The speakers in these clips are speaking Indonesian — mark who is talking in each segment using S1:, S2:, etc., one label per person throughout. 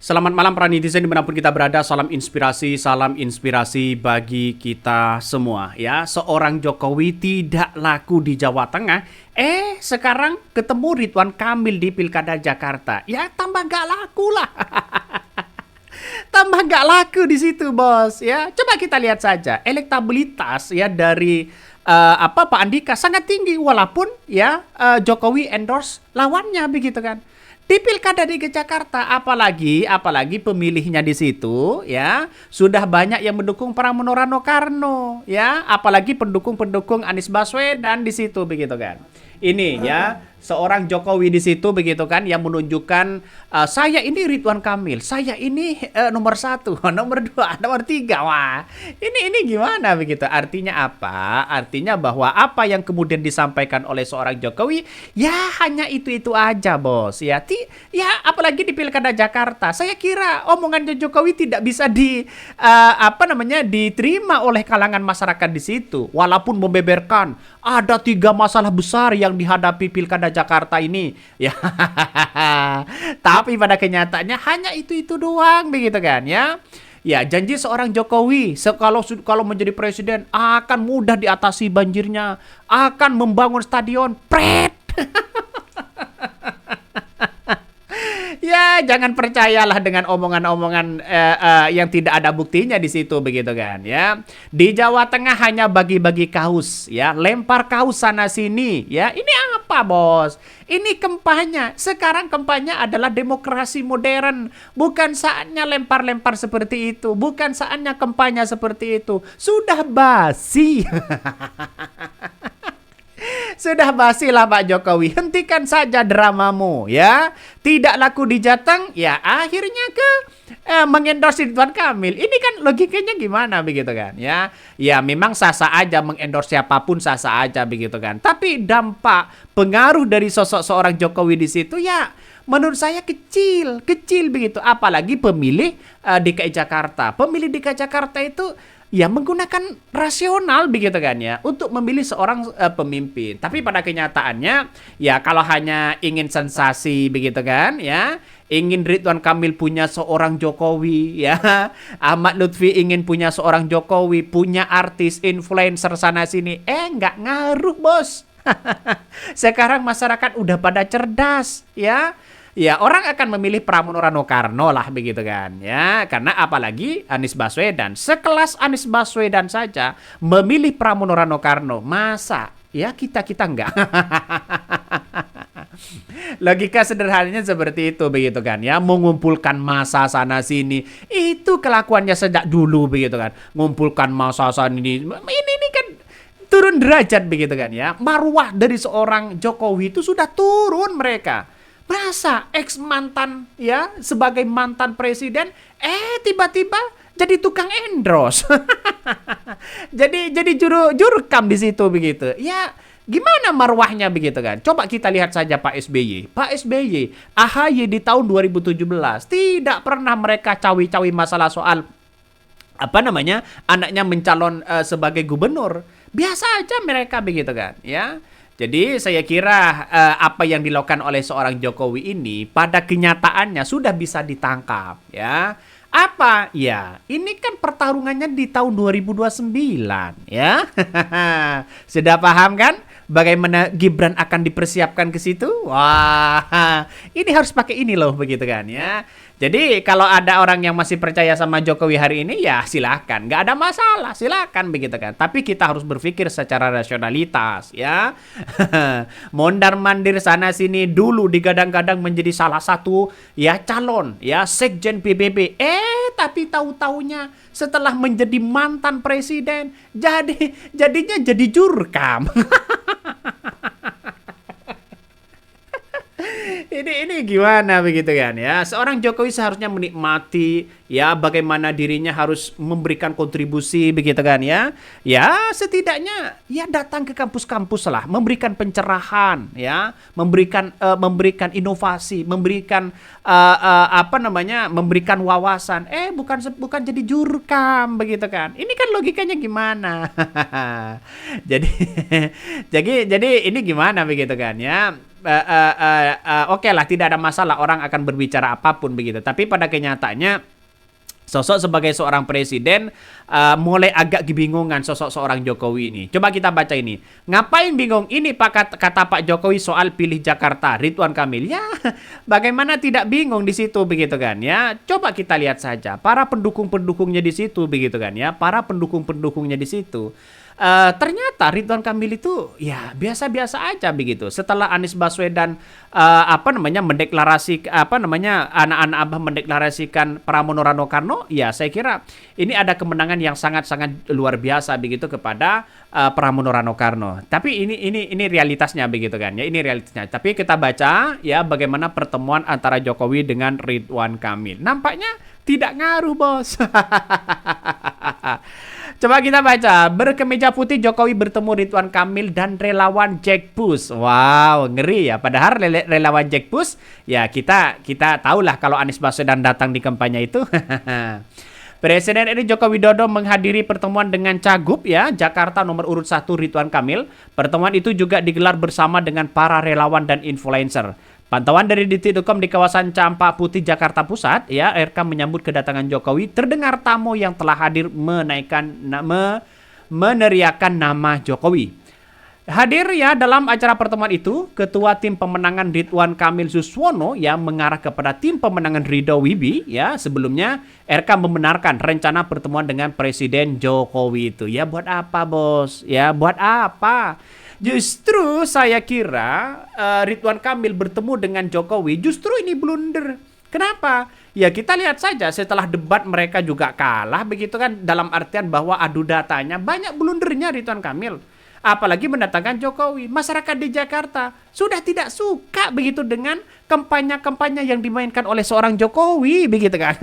S1: Selamat malam para netizen dimanapun kita berada, salam inspirasi bagi kita semua ya. Seorang Jokowi tidak laku di Jawa Tengah, sekarang ketemu Ridwan Kamil di Pilkada Jakarta, ya tambah gak laku lah. Tambah gak laku di situ bos ya. Coba kita lihat saja elektabilitas ya dari Pak Andika sangat tinggi walaupun ya Jokowi endorse lawannya begitu kan. Di Pilkada di Jakarta apalagi pemilihnya di situ ya sudah banyak yang mendukung Pramono Rano Karno ya, apalagi pendukung-pendukung Anies Baswedan di situ begitu kan. Ini ya seorang Jokowi di situ begitu kan yang menunjukkan saya ini Ridwan Kamil, saya ini nomor satu, nomor dua, nomor tiga. Wah, ini gimana begitu? Artinya apa? Artinya bahwa apa yang kemudian disampaikan oleh seorang Jokowi ya hanya itu aja bos ya. Ya apalagi di Pilkada Jakarta, saya kira omongan Jokowi tidak bisa diterima oleh kalangan masyarakat di situ. Walaupun membeberkan ada 3 masalah besar yang dihadapi Pilkada Jakarta ini ya. Tapi pada kenyataannya hanya itu doang begitu kan ya. Ya, janji seorang Jokowi kalau menjadi presiden akan mudah diatasi banjirnya, akan membangun stadion. Pret. Ya, jangan percayalah dengan omongan-omongan yang tidak ada buktinya di situ begitu kan ya. Di Jawa Tengah hanya bagi-bagi kaos ya, lempar kaos sana sini ya. Ini apa, Bos? Ini kampanye. Sekarang kampanye adalah demokrasi modern. Bukan saatnya lempar-lempar seperti itu, bukan saatnya kampanye seperti itu. Sudah basi. Sudah basi lah Pak Jokowi, hentikan saja dramamu ya. Tidak laku di Jateng, ya akhirnya ke mengendorse Ridwan Kamil. Ini kan logikanya gimana begitu kan ya. Ya memang sah-sah aja mengendorse siapapun, sah-sah aja begitu kan. Tapi dampak pengaruh dari sosok seorang Jokowi di situ ya menurut saya kecil begitu. Apalagi pemilih DKI Jakarta. Pemilih DKI Jakarta itu ya menggunakan rasional begitu kan ya untuk memilih seorang pemimpin. Tapi pada kenyataannya ya kalau hanya ingin sensasi begitu kan ya, ingin Ridwan Kamil punya seorang Jokowi ya, Ahmad Lutfi ingin punya seorang Jokowi, punya artis influencer sana sini, nggak ngaruh bos. Sekarang masyarakat udah pada cerdas ya. Ya orang akan memilih Pramono Rano Karno lah begitu kan ya. Karena apalagi Anies Baswedan, sekelas Anies Baswedan saja memilih Pramono Rano Karno, masa ya kita enggak. Logika sederhananya seperti itu begitu kan ya, mengumpulkan massa sana sini. Itu kelakuannya sejak dulu begitu kan. Ngumpulkan massa sana ini kan turun derajat begitu kan ya. Marwah dari seorang Jokowi itu sudah turun mereka. Masa ex mantan ya sebagai mantan presiden tiba-tiba jadi tukang endorse. jadi jurkam di situ begitu. Ya gimana marwahnya begitu kan? Coba kita lihat saja Pak SBY. Pak SBY, AHY di tahun 2017 tidak pernah mereka cawi-cawi masalah soal anaknya mencalon sebagai gubernur. Biasa aja mereka begitu kan ya. Jadi saya kira apa yang dilakukan oleh seorang Jokowi ini pada kenyataannya sudah bisa ditangkap ya. Apa? Ya, ini kan pertarungannya di tahun 2029 ya. Sudah paham kan bagaimana Gibran akan dipersiapkan ke situ? Wah, ini harus pakai ini loh begitu kan ya. Jadi kalau ada orang yang masih percaya sama Jokowi hari ini ya silahkan, nggak ada masalah, silahkan begitu kan. Tapi kita harus berpikir secara rasionalitas ya. Mondar mandir sana sini dulu digadang-gadang menjadi salah satu ya calon ya sekjen PBB. Tapi tahu-taunya setelah menjadi mantan presiden jadinya jadi jurkam. Ini gimana begitu kan ya. Seorang Jokowi seharusnya menikmati ya bagaimana dirinya harus memberikan kontribusi begitu kan ya. Ya setidaknya ya datang ke kampus-kampus lah, memberikan pencerahan ya, memberikan inovasi, memberikan memberikan wawasan. Bukan jadi jurkam begitu kan. Ini kan logikanya gimana? jadi jadi ini gimana begitu kan ya. oke lah, tidak ada masalah orang akan berbicara apapun begitu. Tapi pada kenyataannya sosok sebagai seorang presiden mulai agak kebingungan sosok seorang Jokowi ini. Coba kita baca ini. Ngapain bingung? Ini kata Pak Jokowi soal pilih Jakarta, Ridwan Kamil. Ya, bagaimana tidak bingung di situ begitu kan ya. Coba kita lihat saja para pendukung-pendukungnya di situ begitu kan ya. Para pendukung-pendukungnya di situ. Ternyata Ridwan Kamil itu ya biasa-biasa aja begitu. Setelah Anies Baswedan mendeklarasi anak-anak Abah mendeklarasikan Pramono Rano Karno, ya saya kira ini ada kemenangan yang sangat-sangat luar biasa begitu kepada Pramono Rano Karno. Tapi ini realitasnya begitu kan ya. Ini realitasnya. Tapi kita baca ya bagaimana pertemuan antara Jokowi dengan Ridwan Kamil. Nampaknya tidak ngaruh, Bos. Coba kita baca. Berkemeja putih Jokowi bertemu Ridwan Kamil dan relawan Jack Pus. Wow, ngeri ya. Padahal relawan Jack Pus, ya kita tahulah kalau Anies Baswedan datang di kampanye itu. Presiden RI Joko Widodo menghadiri pertemuan dengan Cagup ya Jakarta nomor urut 1 Ridwan Kamil. Pertemuan itu juga digelar bersama dengan para relawan dan influencer. Pantauan dari Detik.com di kawasan Campak Putih Jakarta Pusat ya, RK menyambut kedatangan Jokowi. Terdengar tamu yang telah hadir meneriakan nama Jokowi. Hadir ya dalam acara pertemuan itu, Ketua Tim Pemenangan Ridwan Kamil Suswono yang mengarah kepada Tim Pemenangan Ridho Wibi ya. Sebelumnya RK membenarkan rencana pertemuan dengan Presiden Jokowi itu. Ya buat apa, Bos? Ya buat apa? Justru saya kira Ridwan Kamil bertemu dengan Jokowi justru ini blunder. Kenapa? Ya kita lihat saja setelah debat mereka juga kalah begitu kan, dalam artian bahwa adu datanya banyak blundernya Ridwan Kamil. Apalagi mendatangkan Jokowi. Masyarakat di Jakarta sudah tidak suka begitu dengan kampanye-kampanye yang dimainkan oleh seorang Jokowi begitu kan.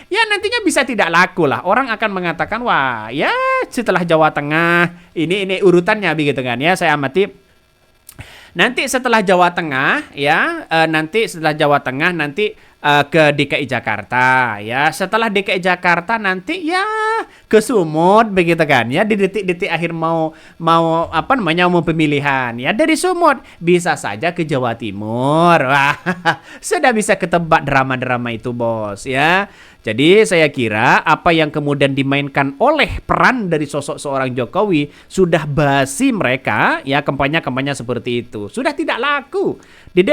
S1: Ya nantinya bisa tidak laku lah. Orang akan mengatakan wah ya setelah Jawa Tengah ini urutannya begitu kan ya. Saya amati nanti setelah Jawa Tengah ya nanti ke DKI Jakarta ya. Setelah DKI Jakarta nanti ya ke Sumut begitu kan ya, di detik-detik akhir mau pemilihan ya, dari Sumut bisa saja ke Jawa Timur. Wah, sudah bisa ketebak drama-drama itu, Bos ya. Jadi saya kira apa yang kemudian dimainkan oleh peran dari sosok seorang Jokowi sudah basi mereka ya, kampanye-kampanye seperti itu sudah tidak laku di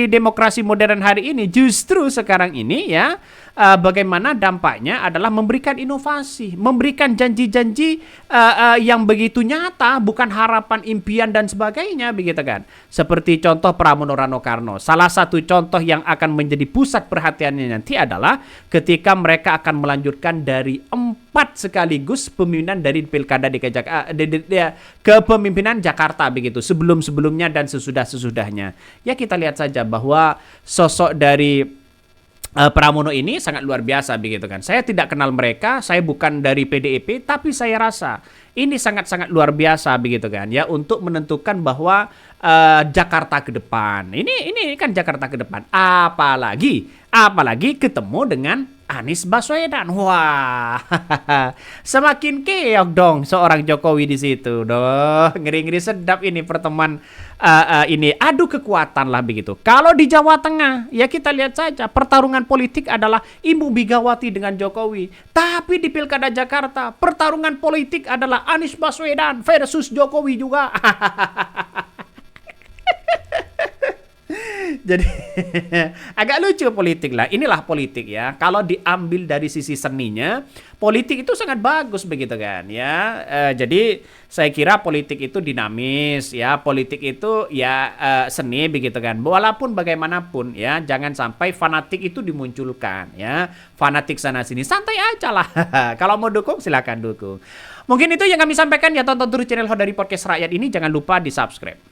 S1: demokrasi modern hari ini. Justru sekarang ini ya bagaimana dampaknya adalah memberikan inovasi, memberikan janji-janji yang begitu nyata, bukan harapan, impian dan sebagainya begitu kan. Seperti contoh Pramono Rano Karno. Salah satu contoh yang akan menjadi pusat perhatiannya nanti adalah ketika mereka akan melanjutkan dari 4 sekaligus pemimpinan dari Pilkada DKI Jakarta kepemimpinan Jakarta begitu, sebelum-sebelumnya dan sesudah-sesudahnya. Ya kita lihat saja bahwa sosok dari Pramono ini sangat luar biasa begitu kan. Saya tidak kenal mereka, saya bukan dari PDIP, tapi saya rasa ini sangat-sangat luar biasa begitu kan ya, untuk menentukan bahwa Jakarta ke depan. Ini kan Jakarta ke depan. Apalagi ketemu dengan Anies Baswedan. Wah, semakin keok dong seorang Jokowi di situ. Doh, ngeri-ngeri sedap ini pertemuan ini. Adu kekuatan lah begitu. Kalau di Jawa Tengah, ya kita lihat saja pertarungan politik adalah Ibu Megawati dengan Jokowi. Tapi di Pilkada Jakarta, pertarungan politik adalah Anies Baswedan versus Jokowi juga. Jadi agak lucu politik lah. Inilah politik ya. Kalau diambil dari sisi seninya, politik itu sangat bagus begitu kan ya. Jadi saya kira politik itu dinamis ya. Politik itu ya seni begitu kan. Walaupun bagaimanapun ya, jangan sampai fanatik itu dimunculkan ya. Fanatik sana sini, santai aja lah. Kalau mau dukung silakan dukung. Mungkin itu yang kami sampaikan ya. Tonton terus channel dari Podcast Rakyat ini. Jangan lupa di subscribe.